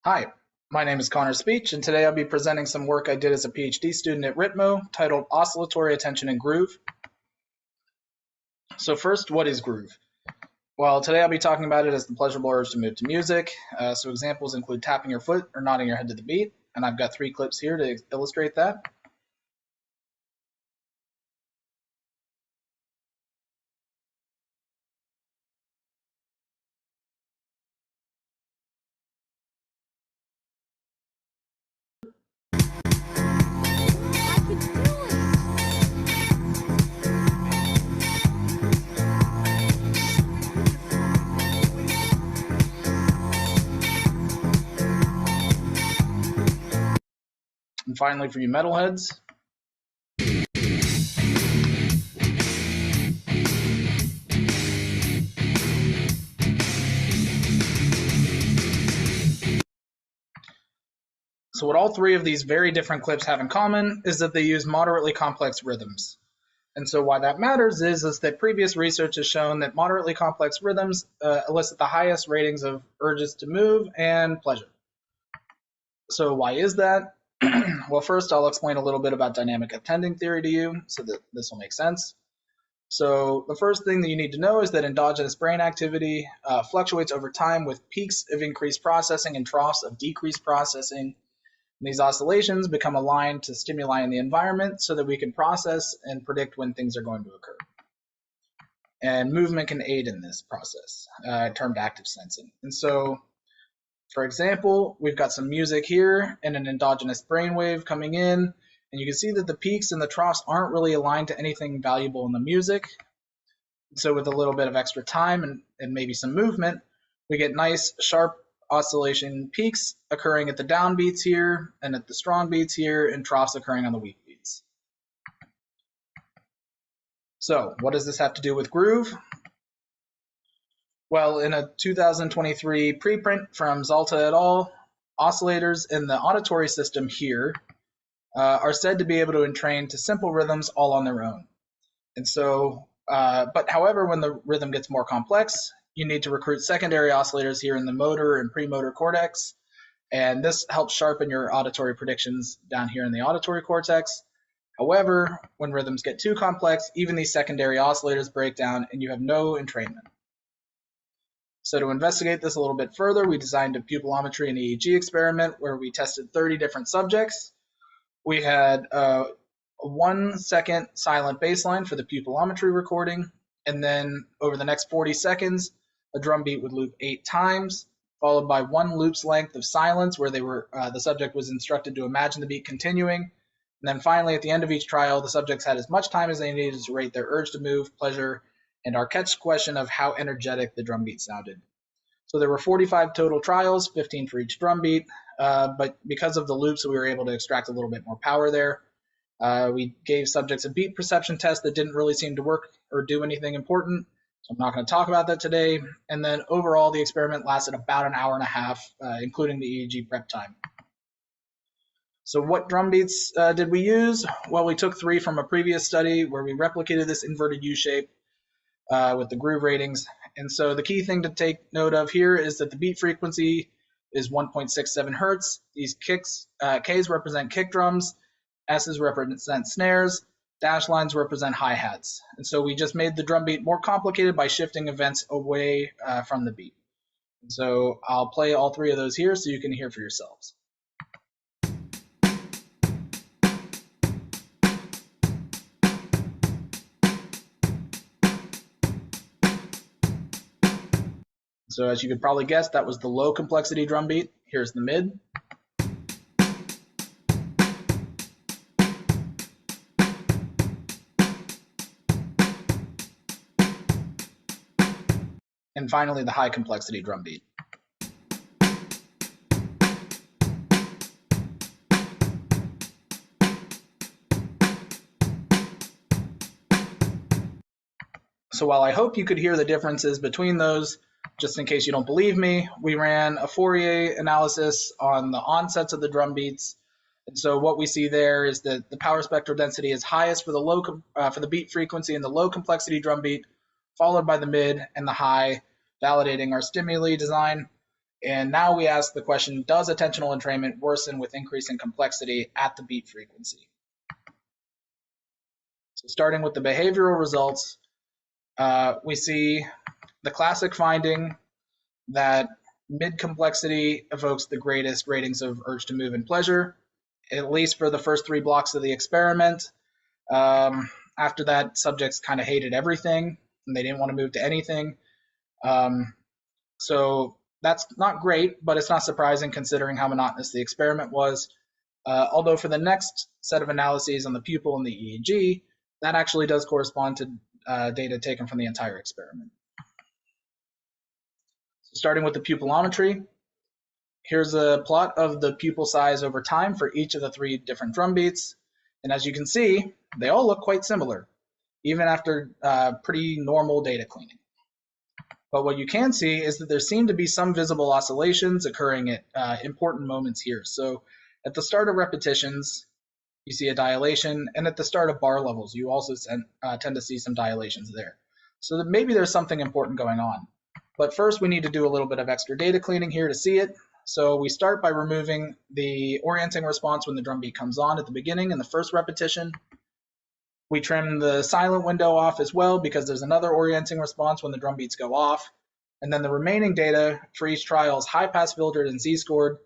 Hi, my name is Connor Spiech, and today I'll be presenting some work I did as a PhD student at RITMO titled Oscillatory Attention and Groove. So first, what is groove? Well, today I'll be talking about it as the pleasurable urge to move to music. So examples include tapping your foot or nodding your head to the beat, and I've got 3 clips here to illustrate that. And finally, for you metalheads, so what all 3 of these very different clips have in common is that they use moderately complex rhythms. And so why that matters is that previous research has shown that moderately complex rhythms elicit the highest ratings of urges to move and pleasure. So why is that? Well, first I'll explain a little bit about dynamic attending theory to you so that this will make sense. So the first thing that you need to know is that endogenous brain activity fluctuates over time with peaks of increased processing and troughs of decreased processing. And these oscillations become aligned to stimuli in the environment so that we can process and predict when things are going to occur. And movement can aid in this process, termed active sensing. And so, for example, we've got some music here and an endogenous brainwave coming in, and you can see that the peaks and the troughs aren't really aligned to anything valuable in the music. So with a little bit of extra time and maybe some movement, we get nice sharp oscillation peaks occurring at the downbeats here and at the strong beats here, and troughs occurring on the weak beats. So what does this have to do with groove? Well, in a 2023 preprint from Zalta et al., oscillators in the auditory system here are said to be able to entrain to simple rhythms all on their own. And so, but however, when the rhythm gets more complex, you need to recruit secondary oscillators here in the motor and premotor cortex, and this helps sharpen your auditory predictions down here in the auditory cortex. However, when rhythms get too complex, even these secondary oscillators break down and you have no entrainment. So to investigate this a little bit further, we designed a pupilometry and EEG experiment where we tested 30 different subjects. We had a 1 second silent baseline for the pupilometry recording, and then over the next 40 seconds, a drum beat would loop 8 times, followed by 1 loop's length of silence where the subject was instructed to imagine the beat continuing. And then finally, at the end of each trial, the subjects had as much time as they needed to rate their urge to move, pleasure, and our catch question of how energetic the drum beat sounded. So there were 45 total trials, 15 for each drum beat, but because of the loops, we were able to extract a little bit more power there. We gave subjects a beat perception test that didn't really seem to work or do anything important, so I'm not going to talk about that today. And then overall, the experiment lasted about an hour and a half, including the EEG prep time. So what drum beats did we use? Well, we took 3 from a previous study where we replicated this inverted U shape with the groove ratings. And so the key thing to take note of here is that the beat frequency is 1.67 hertz. These Ks represent kick drums, S's represent snares, dash lines represent hi-hats. And so we just made the drum beat more complicated by shifting events away from the beat. And so I'll play all 3 of those here so you can hear for yourselves. So as you could probably guess, that was the low complexity drum beat. Here's the mid. And finally, the high complexity drum beat. So while I hope you could hear the differences between those, just in case you don't believe me, we ran a Fourier analysis on the onsets of the drum beats. And so what we see there is that the power spectral density is highest for the beat frequency in the low complexity drum beat, followed by the mid and the high, validating our stimuli design. And now we ask the question, does attentional entrainment worsen with increasing complexity at the beat frequency? So starting with the behavioral results, we see the classic finding that mid-complexity evokes the greatest ratings of urge to move and pleasure, at least for the first 3 blocks of the experiment. After that, subjects kind of hated everything, and they didn't want to move to anything. So that's not great, but it's not surprising considering how monotonous the experiment was. Although for the next set of analyses on the pupil and the EEG, that actually does correspond to data taken from the entire experiment. So starting with the pupilometry, here's a plot of the pupil size over time for each of the 3 different drum beats. And as you can see, they all look quite similar, even after pretty normal data cleaning. But what you can see is that there seem to be some visible oscillations occurring at important moments here. So at the start of repetitions, you see a dilation, and at the start of bar levels, you also tend to see some dilations there. So that maybe there's something important going on. But first, we need to do a little bit of extra data cleaning here to see it. So we start by removing the orienting response when the drum beat comes on at the beginning in the first repetition. We trim the silent window off as well because there's another orienting response when the drum beats go off. And then the remaining data for each trial is high pass filtered and Z-scored.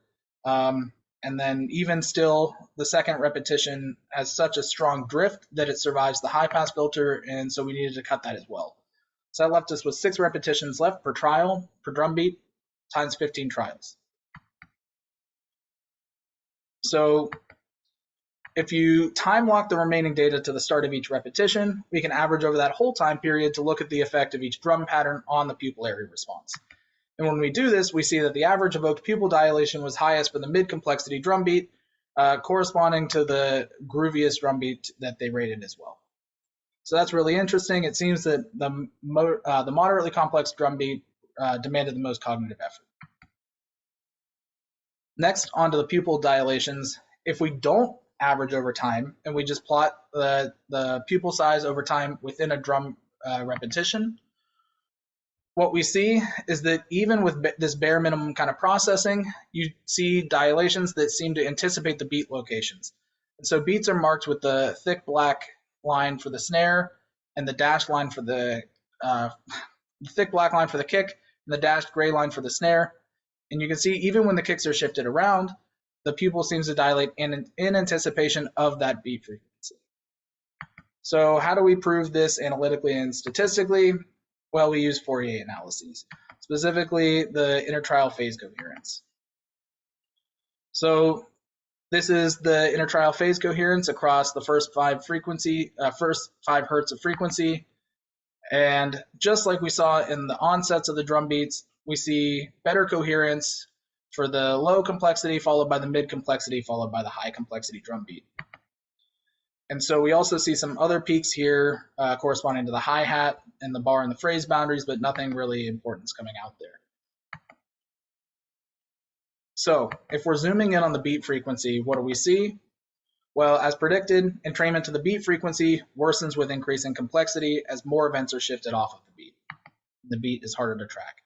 And then even still, the second repetition has such a strong drift that it survives the high pass filter, and so we needed to cut that as well. So that left us with 6 repetitions left per trial, per drum beat, times 15 trials. So if you time lock the remaining data to the start of each repetition, we can average over that whole time period to look at the effect of each drum pattern on the pupillary response. And when we do this, we see that the average evoked pupil dilation was highest for the mid-complexity drum beat, corresponding to the grooviest drum beat that they rated as well. So that's really interesting. It seems that the moderately complex drum beat demanded the most cognitive effort. Next, onto the pupil dilations. If we don't average over time and we just plot the pupil size over time within a drum repetition, what we see is that even with this bare minimum kind of processing, you see dilations that seem to anticipate the beat locations. And so beats are marked with the thick black line for the snare and the dashed line for the thick black line for the kick and the dashed gray line for the snare. And you can see even when the kicks are shifted around, the pupil seems to dilate in anticipation of that beat frequency. So how do we prove this analytically and statistically? Well, we use Fourier analyses, specifically the intertrial phase coherence. So this is the intertrial phase coherence across the first 5 hertz of frequency. And just like we saw in the onsets of the drum beats, we see better coherence for the low complexity, followed by the mid complexity, followed by the high complexity drum beat. And so we also see some other peaks here corresponding to the hi-hat and the bar and the phrase boundaries, but nothing really important is coming out there. So if we're zooming in on the beat frequency, what do we see? Well, as predicted, entrainment to the beat frequency worsens with increasing complexity as more events are shifted off of the beat. The beat is harder to track.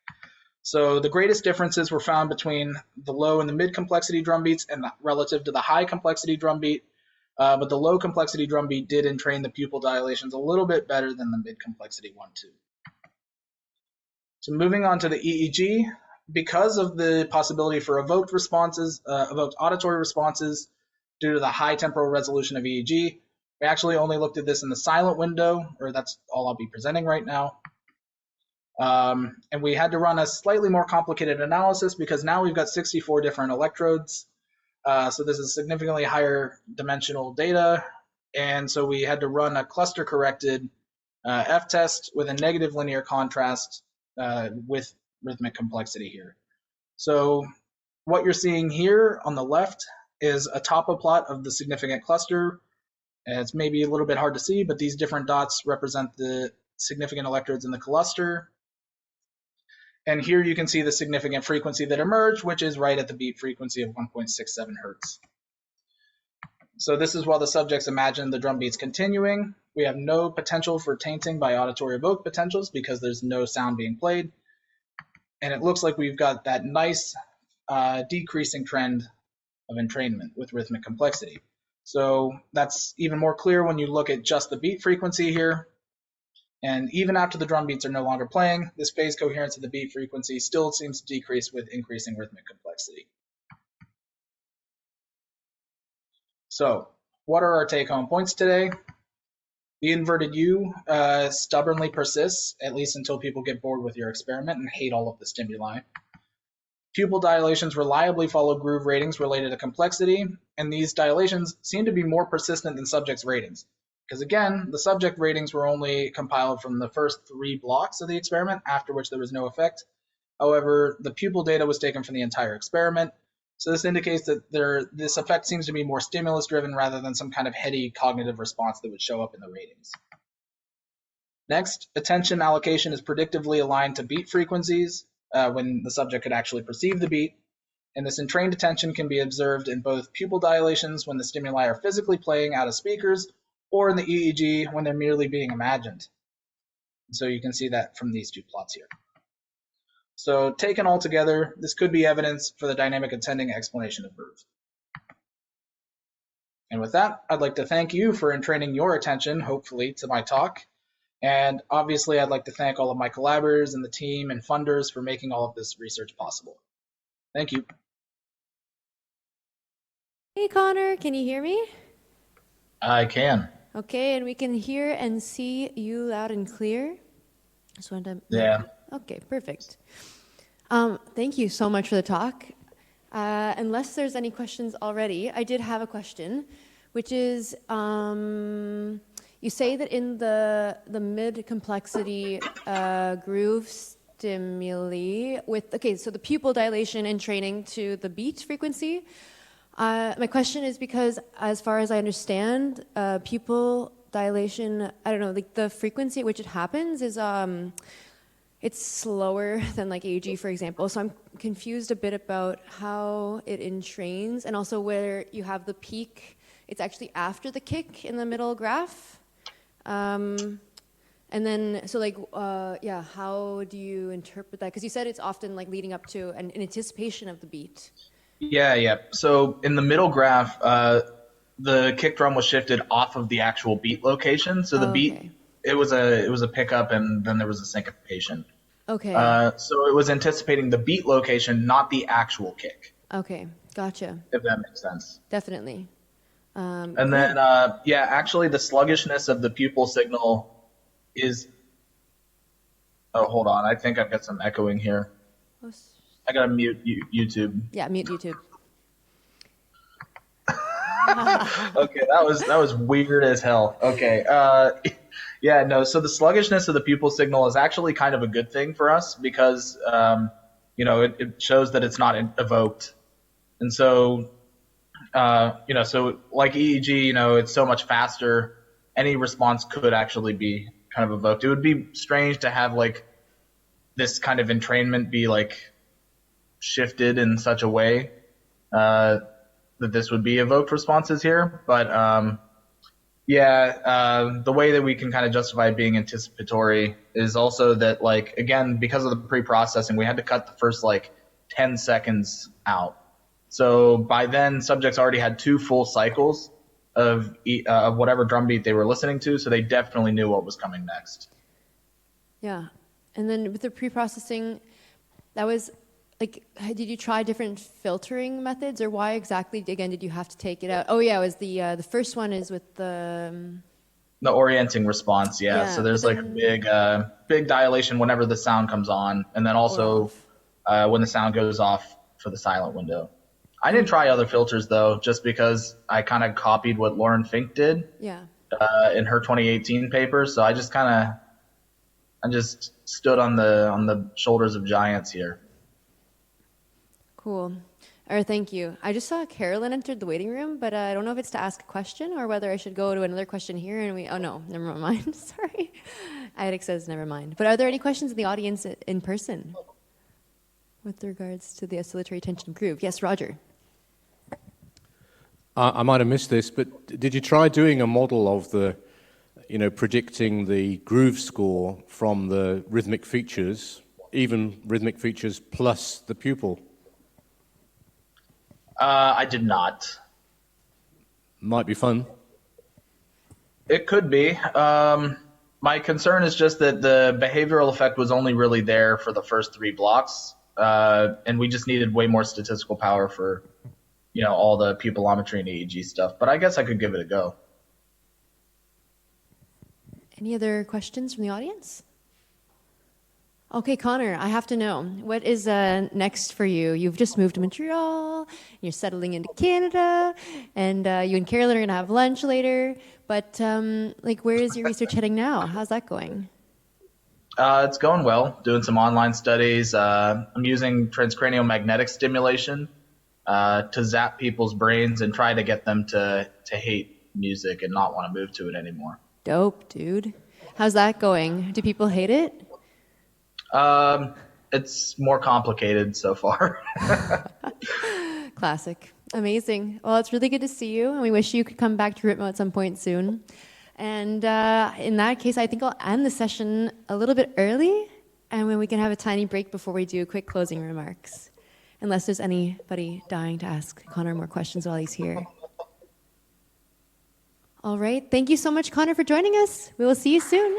So the greatest differences were found between the low and the mid complexity drum beats and relative to the high complexity drum beat. But the low complexity drum beat did entrain the pupil dilations a little bit better than the mid complexity one too. So moving on to the EEG, because of the possibility for evoked auditory responses due to the high temporal resolution of EEG, we actually only looked at this in the silent window, or that's all I'll be presenting right now. And we had to run a slightly more complicated analysis because now we've got 64 different electrodes. So this is significantly higher dimensional data, and so we had to run a cluster-corrected F-test with a negative linear contrast with rhythmic complexity here. So what you're seeing here on the left is a topo plot of the significant cluster. It's maybe a little bit hard to see, but these different dots represent the significant electrodes in the cluster. And here you can see the significant frequency that emerged, which is right at the beat frequency of 1.67 hertz. So this is while the subjects imagine the drum beats continuing. We have no potential for tainting by auditory evoked potentials because there's no sound being played. And it looks like we've got that nice decreasing trend of entrainment with rhythmic complexity. So that's even more clear when you look at just the beat frequency here. And even after the drum beats are no longer playing, this phase coherence of the beat frequency still seems to decrease with increasing rhythmic complexity. So what are our take-home points today? The inverted U stubbornly persists, at least until people get bored with your experiment and hate all of the stimuli. Pupil dilations reliably follow groove ratings related to complexity, and these dilations seem to be more persistent than subjects' ratings. Because again, the subject ratings were only compiled from the first 3 blocks of the experiment, after which there was no effect. However, the pupil data was taken from the entire experiment, so this indicates that this effect seems to be more stimulus-driven rather than some kind of heady cognitive response that would show up in the ratings. Next, attention allocation is predictively aligned to beat frequencies when the subject could actually perceive the beat, and this entrained attention can be observed in both pupil dilations when the stimuli are physically playing out of speakers, or in the EEG when they're merely being imagined. So you can see that from these 2 plots here. So taken all together, this could be evidence for the dynamic attending explanation of groove. And with that, I'd like to thank you for entraining your attention, hopefully, to my talk. And obviously, I'd like to thank all of my collaborators and the team and funders for making all of this research possible. Thank you. Hey, Connor, can you hear me? I can. Okay, and we can hear and see you loud and clear. Just wanted to... Yeah. Okay, perfect. Thank you so much for the talk. Unless there's any questions already, I did have a question, which is, you say that in the mid-complexity groove stimuli with, okay, so the pupil dilation and training to the beat frequency. My question is because, as far as I understand, pupil dilation, I don't know, like the frequency at which it happens is, it's slower than like AG, for example. So I'm confused a bit about how it entrains, and also where you have the peak, it's actually after the kick in the middle graph. And then, so like, yeah, how do you interpret that? Because you said it's often like leading up to an anticipation of the beat. Yeah. So in the middle graph, the kick drum was shifted off of the actual beat location. So the beat, okay. it was a pickup, and then there was a syncopation. Okay. So it was anticipating the beat location, not the actual kick. Okay, gotcha. If that makes sense. Definitely. And cool. then, yeah, actually the sluggishness of the pupil signal is, oh, hold on. I think I've got some echoing here. I gotta mute YouTube. Yeah, mute YouTube. Okay, that was weird as hell. Okay, yeah, no. So the sluggishness of the pupil signal is actually kind of a good thing for us because you know it shows that it's not evoked, and so you know, so like EEG, you know, it's so much faster. Any response could actually be kind of evoked. It would be strange to have like this kind of entrainment be like shifted in such a way that this would be evoked responses here. But yeah, the way that we can kind of justify it being anticipatory is also that, like, again, because of the pre-processing, we had to cut the first like 10 seconds out. So by then, subjects already had 2 full cycles of whatever drum beat they were listening to, so they definitely knew what was coming next. Yeah, and then with the pre-processing, that was like, did you try different filtering methods, or why exactly, again, did you have to take it out? Oh yeah, it was the first one is with the orienting response, yeah. So there's like a big dilation whenever the sound comes on, and then also when the sound goes off for the silent window. I didn't try other filters though, just because I kind of copied what Lauren Fink did in her 2018 paper. So I just stood on the shoulders of giants here. Cool. All right, thank you. I just saw Carolyn entered the waiting room, but I don't know if it's to ask a question or whether I should go to another question here. And oh no, never mind. Sorry. IEDX says never mind. But are there any questions in the audience in person with regards to the oscillatory tension groove? Yes, Roger. I might have missed this, but did you try doing a model of the, predicting the groove score from the rhythmic features even rhythmic features plus the pupil? I did not. Might be fun. It could be. My concern is just that the behavioral effect was only really there for the first 3 blocks, and we just needed way more statistical power for, all the pupilometry and EEG stuff. But I guess I could give it a go. Any other questions from the audience? Okay, Connor, I have to know, what is next for you? You've just moved to Montreal, you're settling into Canada, and you and Carolyn are going to have lunch later. But where is your research heading now? How's that going? It's going well. Doing some online studies. I'm using transcranial magnetic stimulation to zap people's brains and try to get them to hate music and not want to move to it anymore. Dope, dude. How's that going? Do people hate it? It's more complicated so far. Classic. Amazing. Well, it's really good to see you, and we wish you could come back to RITMO at some point soon. And in that case, I think I'll end the session a little bit early, and then we can have a tiny break before we do quick closing remarks, unless there's anybody dying to ask Connor more questions while he's here. All right. Thank you so much, Connor, for joining us. We will see you soon.